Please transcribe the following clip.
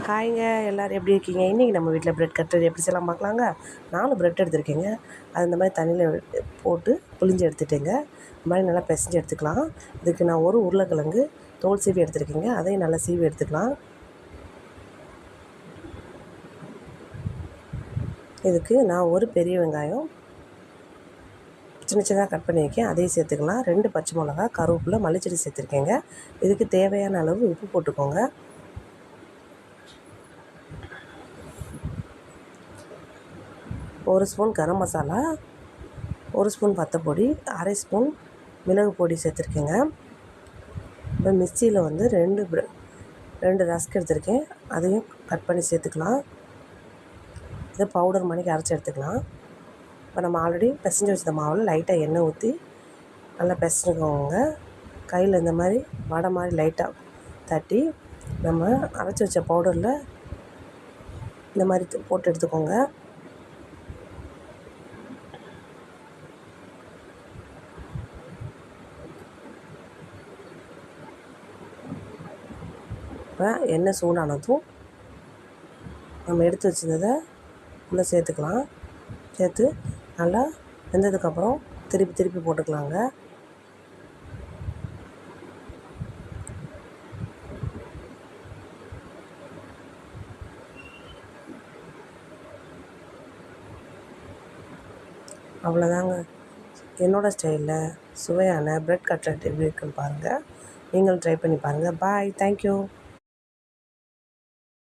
ஹாய்ங்க, எல்லோரும் எப்படி இருக்கீங்க? இன்றைக்கி நம்ம வீட்டில் ப்ரெட் கட்லட் எப்படி செய்யலாம் பார்க்கலாங்க. 4 ப்ரெட் எடுத்துருக்கேங்க. அது இந்த மாதிரி தண்ணியில் போட்டு புழிஞ்சு எடுத்துட்டேங்க. இந்த மாதிரி நல்லா பிசைஞ்சு எடுத்துக்கலாம். இதுக்கு நான் ஒரு உருளைக்கிழங்கு தோல் சீவி எடுத்துருக்கேங்க. அதையும் நல்லா சீவி எடுத்துக்கலாம். இதுக்கு நான் ஒரு பெரிய வெங்காயம் சின்ன சின்னதாக கட் பண்ணி வைக்கேன், அதையும் சேர்த்துக்கலாம். 2 பச்சை மிளகா, கருவேப்பிலை, மல்லிச்செடி சேர்த்துருக்கேங்க. இதுக்கு தேவையான அளவு உப்பு போட்டுக்கோங்க. ஒரு ஸ்பூன் கரம் மசாலா, 1 ஸ்பூன் வத்தப்பொடி, அரை ஸ்பூன் மிளகு பொடி சேர்த்துருக்கேங்க. இப்போ மிக்சியில் வந்து 2 ரஸ்க் எடுத்துருக்கேன், அதையும் கட் பண்ணி சேர்த்துக்கலாம். இதை பவுடர் மணிக்கு அரைச்சி எடுத்துக்கலாம். இப்போ நம்ம ஆல்ரெடி பிசைஞ்சு வச்ச மாவில் லைட்டாக எண்ணெய் ஊற்றி நல்லா பிசைஞ்சுக்கோங்க. கையில் இந்த மாதிரி வடை மாதிரி லைட்டாக தட்டி நம்ம அரைச்சி வச்ச பவுடரில் இந்த மாதிரி போட்டு எடுத்துக்கோங்க. இப்போ எண்ணெய் சூடானதும் நம்ம எடுத்து வச்சுருந்ததை உள்ளே சேர்த்துக்கலாம். சேர்த்து நல்லா வெந்ததுக்கப்புறம் திருப்பி போட்டுக்கலாங்க. அவ்வளோதாங்க, என்னோடய ஸ்டைலில் சுவையான ப்ரெட் கட்லட் எப்படி இருக்குன்னு பாருங்கள். நீங்களும் ட்ரை பண்ணி பாருங்கள். பாய், தேங்க்யூ.